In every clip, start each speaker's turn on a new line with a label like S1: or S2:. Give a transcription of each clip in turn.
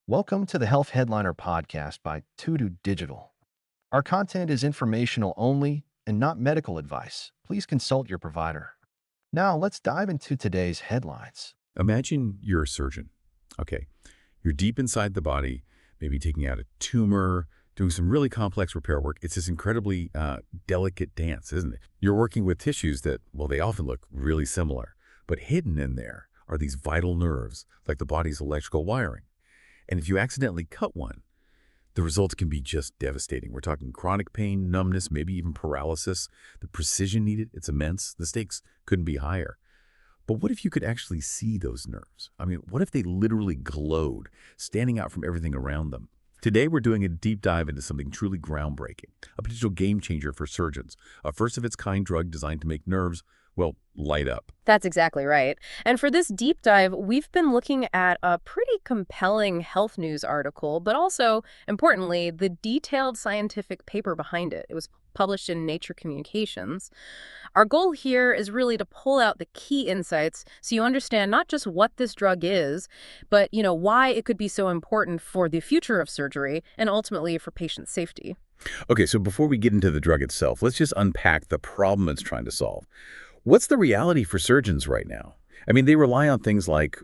S1: Welcome to the Health Headliner podcast by Tudu Digital. Our content is informational only and not medical advice. Please consult your provider. Now, let's dive into today's headlines.
S2: Imagine you're a surgeon. Okay, you're deep inside the body, maybe taking out a tumor, doing some really complex repair work. It's this incredibly delicate dance, isn't it? You're working with tissues that, well, they often look really similar, but hidden in there are these vital nerves, like the body's electrical wiring. And if you accidentally cut one, the results can be just devastating. We're talking chronic pain, numbness, maybe even paralysis. The precision needed, it's immense. The stakes couldn't be higher. But what if you could actually see those nerves? I mean, what if they literally glowed, standing out from everything around them? Today, we're doing a deep dive into something truly groundbreaking, a potential game changer for surgeons, a first-of-its-kind drug designed to make nerves, well, light up.
S3: That's exactly right. And for this deep dive, we've been looking at a pretty compelling health news article, but also, importantly, the detailed scientific paper behind it. It was published in Nature Communications. Our goal here is really to pull out the key insights so you understand not just what this drug is, but, why it could be so important for the future of surgery and ultimately for patient safety.
S2: Okay, so before we get into the drug itself, let's just unpack the problem it's trying to solve. What's the reality for surgeons right now? I mean, they rely on things like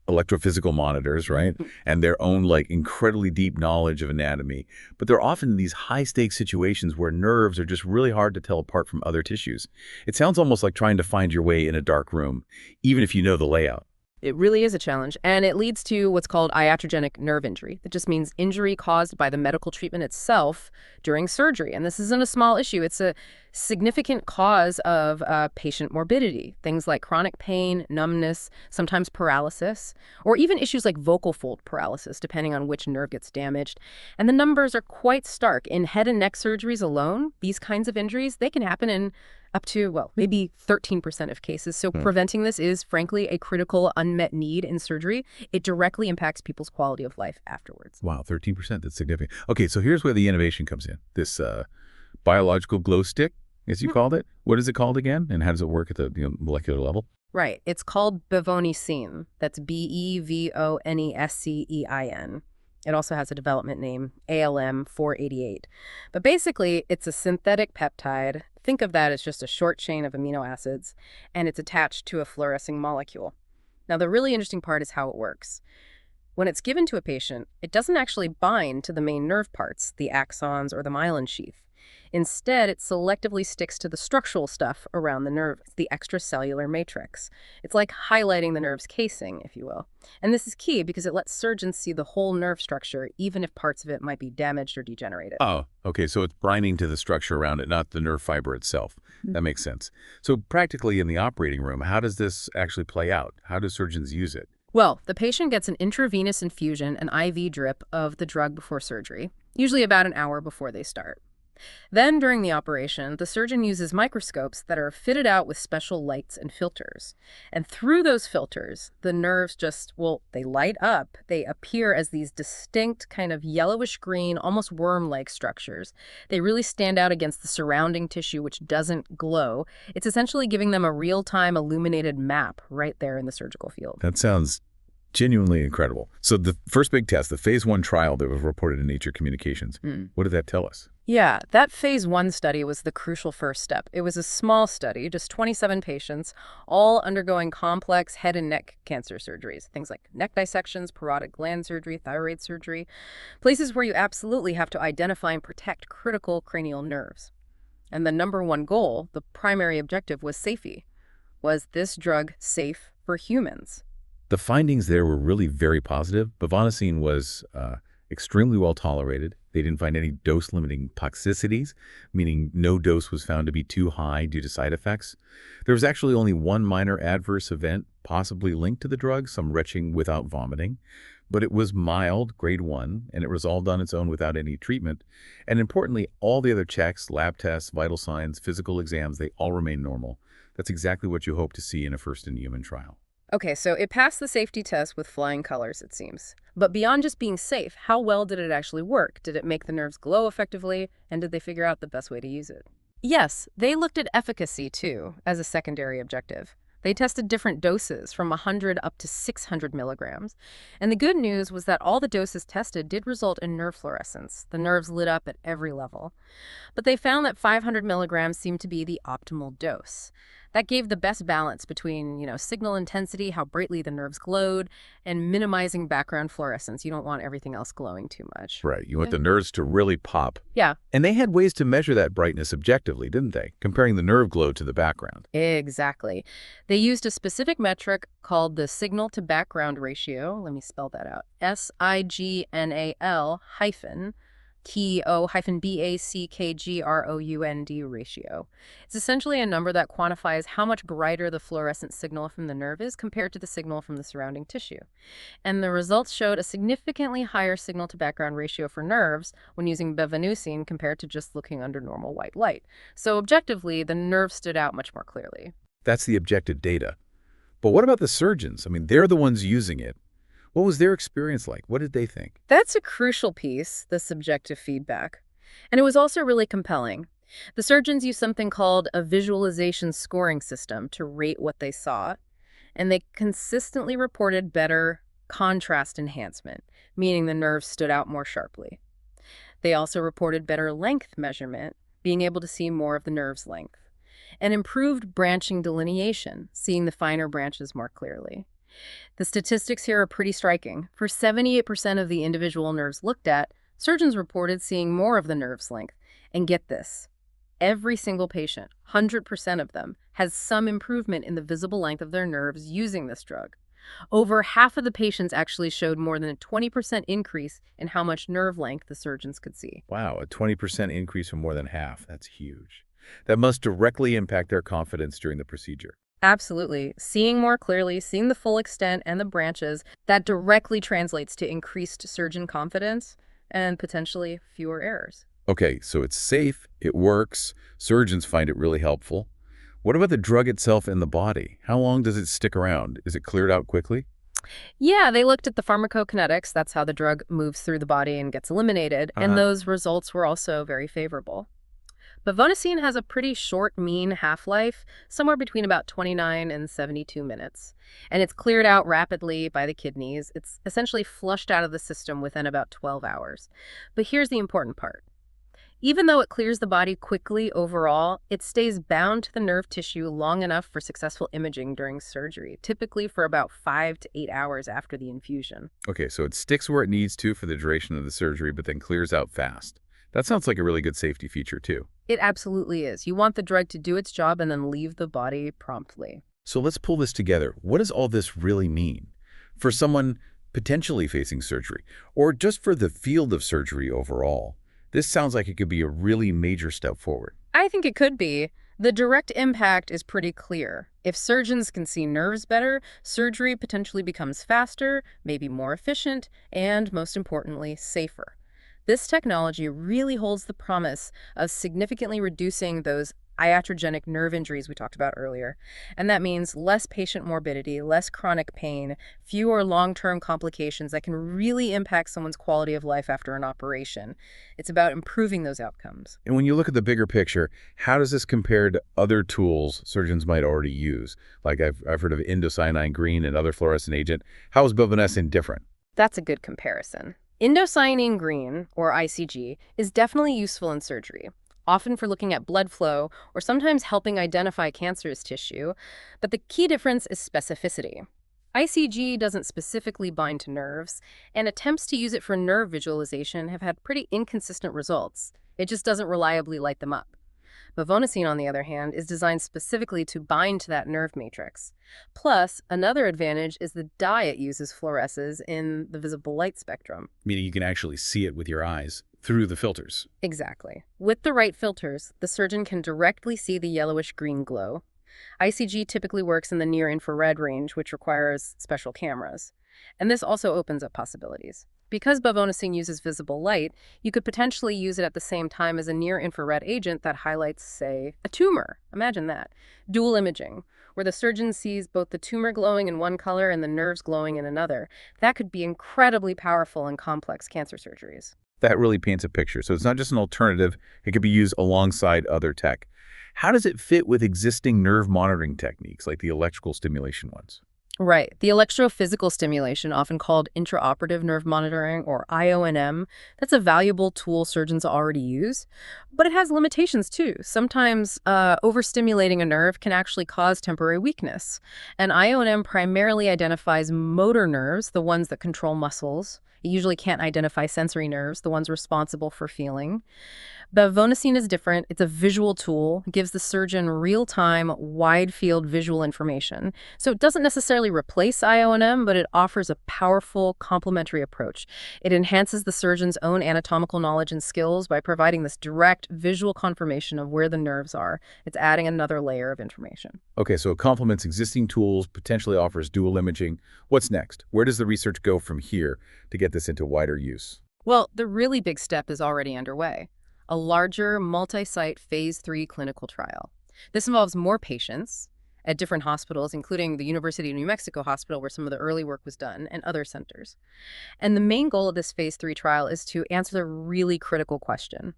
S2: electrophysical monitors, right? And their own incredibly deep knowledge of anatomy. But they're often in these high-stakes situations where nerves are just really hard to tell apart from other tissues. It sounds almost like trying to find your way in a dark room, even if you know the layout.
S3: It really is a challenge, and it leads to what's called iatrogenic nerve injury. That just means injury caused by the medical treatment itself during surgery. And this isn't a small issue. It's a significant cause of patient morbidity, things like chronic pain, numbness, sometimes paralysis, or even issues like vocal fold paralysis, depending on which nerve gets damaged. And the numbers are quite stark. In head and neck surgeries alone, these kinds of injuries, they can happen in up to, maybe 13% of cases. So preventing this is, frankly, a critical unmet need in surgery. It directly impacts people's quality of life afterwards.
S2: Wow, 13%, that's significant. Okay, so here's where the innovation comes in. This biological glow stick, as you called it. What is it called again? And how does it work at the molecular level?
S3: Right. It's called Bevonescein. That's Bevonescein. It also has a development name, ALM-488. But basically, it's a synthetic peptide. Think of that as just a short chain of amino acids, and it's attached to a fluorescing molecule. Now, the really interesting part is how it works. When it's given to a patient, it doesn't actually bind to the main nerve parts, the axons or the myelin sheath. Instead, it selectively sticks to the structural stuff around the nerve, the extracellular matrix. It's like highlighting the nerve's casing, if you will. And this is key because it lets surgeons see the whole nerve structure, even if parts of it might be damaged or degenerated.
S2: Oh, okay, so it's binding to the structure around it, not the nerve fiber itself. That makes sense. So practically in the operating room, how does this actually play out? How do surgeons use it?
S3: Well, the patient gets an intravenous infusion, an IV drip of the drug before surgery, usually about an hour before they start. Then, during the operation, the surgeon uses microscopes that are fitted out with special lights and filters. And through those filters, the nerves they light up. They appear as these distinct kind of yellowish-green, almost worm-like structures. They really stand out against the surrounding tissue, which doesn't glow. It's essentially giving them a real-time illuminated map right there in the surgical field.
S2: That sounds genuinely incredible. So the first big test, the phase 1 trial that was reported in Nature Communications, what did that tell us?
S3: Yeah, that phase 1 study was the crucial first step. It was a small study, just 27 patients, all undergoing complex head and neck cancer surgeries, things like neck dissections, parotid gland surgery, thyroid surgery, places where you absolutely have to identify and protect critical cranial nerves. And the number one goal, the primary objective, was safety. Was this drug safe for humans?
S2: The findings there were really very positive. Bevonescein was extremely well tolerated. They didn't find any dose-limiting toxicities, meaning no dose was found to be too high due to side effects. There was actually only one minor adverse event possibly linked to the drug, some retching without vomiting. But it was mild, grade 1, and it resolved on its own without any treatment. And importantly, all the other checks, lab tests, vital signs, physical exams, they all remain normal. That's exactly what you hope to see in a first-in-human trial.
S3: Okay, so it passed the safety test with flying colors, it seems. But beyond just being safe, how well did it actually work? Did it make the nerves glow effectively? And did they figure out the best way to use it? Yes, they looked at efficacy, too, as a secondary objective. They tested different doses from 100 up to 600 milligrams. And the good news was that all the doses tested did result in nerve fluorescence. The nerves lit up at every level. But they found that 500 milligrams seemed to be the optimal dose. That gave the best balance between, signal intensity, how brightly the nerves glowed, and minimizing background fluorescence. You don't want everything else glowing too much.
S2: Right. You want the nerves to really pop.
S3: Yeah.
S2: And they had ways to measure that brightness objectively, didn't they? Comparing the nerve glow to the background.
S3: Exactly. They used a specific metric called the signal-to-background ratio. Let me spell that out. SIGNAL hyphen TO-BACKGROUND ratio. It's essentially a number that quantifies how much brighter the fluorescent signal from the nerve is compared to the signal from the surrounding tissue. And the results showed a significantly higher signal-to-background ratio for nerves when using Bevonescein compared to just looking under normal white light. So objectively, the nerve stood out much more clearly.
S2: That's the objective data. But what about the surgeons? I mean, they're the ones using it. What was their experience like? What did they think?
S3: That's a crucial piece, the subjective feedback. And it was also really compelling. The surgeons used something called a visualization scoring system to rate what they saw, and they consistently reported better contrast enhancement, meaning the nerves stood out more sharply. They also reported better length measurement, being able to see more of the nerve's length, and improved branching delineation, seeing the finer branches more clearly. The statistics here are pretty striking. For 78% of the individual nerves looked at, surgeons reported seeing more of the nerve's length. And get this, every single patient, 100% of them, has some improvement in the visible length of their nerves using this drug. Over half of the patients actually showed more than a 20% increase in how much nerve length the surgeons could see.
S2: Wow, a 20% increase from more than half. That's huge. That must directly impact their confidence during the procedure.
S3: Absolutely. Seeing more clearly, seeing the full extent and the branches, that directly translates to increased surgeon confidence and potentially fewer errors.
S2: Okay, so it's safe, it works, surgeons find it really helpful. What about the drug itself in the body? How long does it stick around? Is it cleared out quickly?
S3: Yeah, they looked at the pharmacokinetics. That's how the drug moves through the body and gets eliminated. And those results were also very favorable. Bevonescein has a pretty short mean half-life, somewhere between about 29 and 72 minutes. And it's cleared out rapidly by the kidneys. It's essentially flushed out of the system within about 12 hours. But here's the important part. Even though it clears the body quickly overall, it stays bound to the nerve tissue long enough for successful imaging during surgery, typically for about 5 to 8 hours after the infusion.
S2: Okay, so it sticks where it needs to for the duration of the surgery, but then clears out fast. That sounds like a really good safety feature, too.
S3: It absolutely is. You want the drug to do its job and then leave the body promptly.
S2: So let's pull this together. What does all this really mean for someone potentially facing surgery, or just for the field of surgery overall? This sounds like it could be a really major step forward.
S3: I think it could be. The direct impact is pretty clear. If surgeons can see nerves better, surgery potentially becomes faster, maybe more efficient, and most importantly, safer. This technology really holds the promise of significantly reducing those iatrogenic nerve injuries we talked about earlier. And that means less patient morbidity, less chronic pain, fewer long-term complications that can really impact someone's quality of life after an operation. It's about improving those outcomes.
S2: And when you look at the bigger picture, how does this compare to other tools surgeons might already use? Like I've heard of indocyanine green and other fluorescent agent. How is Bevonescein different?
S3: That's a good comparison. Indocyanine green, or ICG, is definitely useful in surgery, often for looking at blood flow or sometimes helping identify cancerous tissue, but the key difference is specificity. ICG doesn't specifically bind to nerves, and attempts to use it for nerve visualization have had pretty inconsistent results. It just doesn't reliably light them up. Bevonescein, on the other hand, is designed specifically to bind to that nerve matrix. Plus, another advantage is the dye it uses fluoresces in the visible light spectrum.
S2: Meaning you can actually see it with your eyes through the filters.
S3: Exactly. With the right filters, the surgeon can directly see the yellowish-green glow. ICG typically works in the near-infrared range, which requires special cameras. And this also opens up possibilities. Because Bevonescein uses visible light, you could potentially use it at the same time as a near-infrared agent that highlights, say, a tumor. Imagine that. Dual imaging, where the surgeon sees both the tumor glowing in one color and the nerves glowing in another. That could be incredibly powerful in complex cancer surgeries.
S2: That really paints a picture. So it's not just an alternative. It could be used alongside other tech. How does it fit with existing nerve monitoring techniques like the electrical stimulation ones?
S3: Right. The electrophysical stimulation, often called intraoperative nerve monitoring or IONM, that's a valuable tool surgeons already use, but it has limitations too. Sometimes overstimulating a nerve can actually cause temporary weakness. And IONM primarily identifies motor nerves, the ones that control muscles. It usually can't identify sensory nerves, the ones responsible for feeling. Bevonescein is different. It's a visual tool. It gives the surgeon real-time, wide-field visual information. So it doesn't necessarily replace IONM, but it offers a powerful complementary approach. It enhances the surgeon's own anatomical knowledge and skills by providing this direct visual confirmation of where the nerves are. It's adding another layer of information.
S2: Okay, so it complements existing tools, potentially offers dual imaging. What's next? Where does the research go from here to get this into wider use?
S3: Well, the really big step is already underway. A larger, multi-site phase 3 clinical trial. This involves more patients at different hospitals, including the University of New Mexico Hospital, where some of the early work was done, and other centers. And the main goal of this phase 3 trial is to answer the really critical question.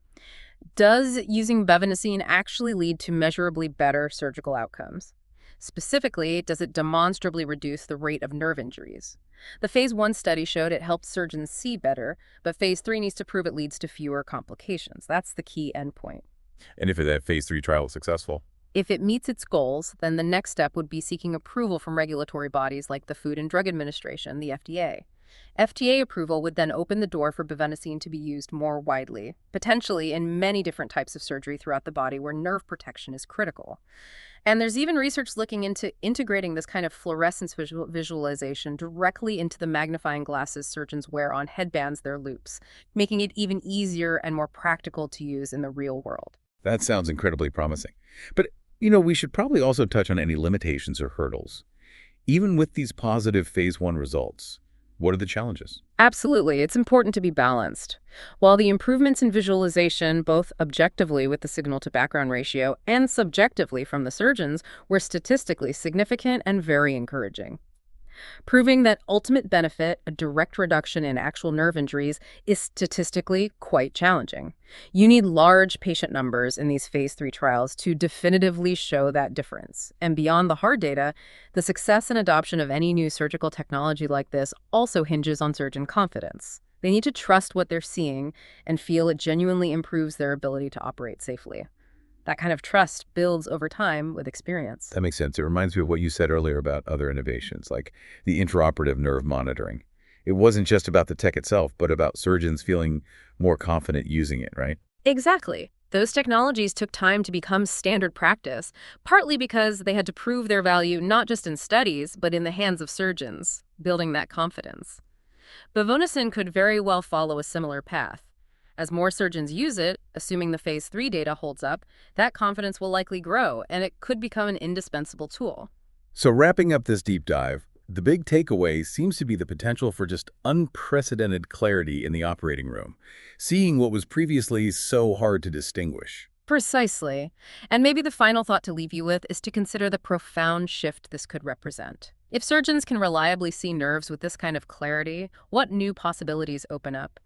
S3: Does using Bevonescein actually lead to measurably better surgical outcomes? Specifically, does it demonstrably reduce the rate of nerve injuries? The phase 1 study showed it helped surgeons see better, but phase 3 needs to prove it leads to fewer complications. That's the key endpoint.
S2: And if that phase 3 trial is successful?
S3: If it meets its goals, then the next step would be seeking approval from regulatory bodies like the Food and Drug Administration, the FDA. FDA approval would then open the door for Bevonescein to be used more widely, potentially in many different types of surgery throughout the body where nerve protection is critical. And there's even research looking into integrating this kind of fluorescence visualization directly into the magnifying glasses surgeons wear on headbands, their loops, making it even easier and more practical to use in the real world.
S2: That sounds incredibly promising. But, we should probably also touch on any limitations or hurdles. Even with these positive phase 1 results, what are the challenges?
S3: Absolutely. It's important to be balanced. While the improvements in visualization, both objectively with the signal-to-background ratio and subjectively from the surgeons, were statistically significant and very encouraging. Proving that ultimate benefit, a direct reduction in actual nerve injuries, is statistically quite challenging. You need large patient numbers in these phase 3 trials to definitively show that difference. And beyond the hard data, the success and adoption of any new surgical technology like this also hinges on surgeon confidence. They need to trust what they're seeing and feel it genuinely improves their ability to operate safely. That kind of trust builds over time with experience.
S2: That makes sense. It reminds me of what you said earlier about other innovations, like the intraoperative nerve monitoring. It wasn't just about the tech itself, but about surgeons feeling more confident using it, right?
S3: Exactly. Those technologies took time to become standard practice, partly because they had to prove their value not just in studies, but in the hands of surgeons, building that confidence. Bevonescein could very well follow a similar path. As more surgeons use it, assuming the phase 3 data holds up, that confidence will likely grow, and it could become an indispensable tool.
S2: So wrapping up this deep dive, the big takeaway seems to be the potential for just unprecedented clarity in the operating room, seeing what was previously so hard to distinguish.
S3: Precisely. And maybe the final thought to leave you with is to consider the profound shift this could represent. If surgeons can reliably see nerves with this kind of clarity, what new possibilities open up?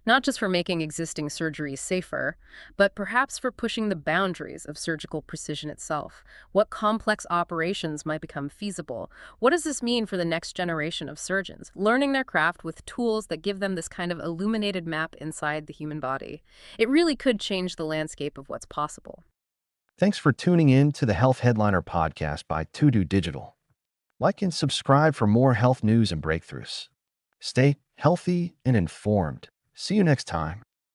S3: Not just for making existing surgeries safer, but perhaps for pushing the boundaries of surgical precision itself. What complex operations might become feasible? What does this mean for the next generation of surgeons, learning their craft with tools that give them this kind of illuminated map inside the human body? It really could change the landscape of what's possible.
S1: Thanks for tuning in to the Health Headliner podcast by To Digital. Like and subscribe for more health news and breakthroughs. Stay healthy and informed. See you next time.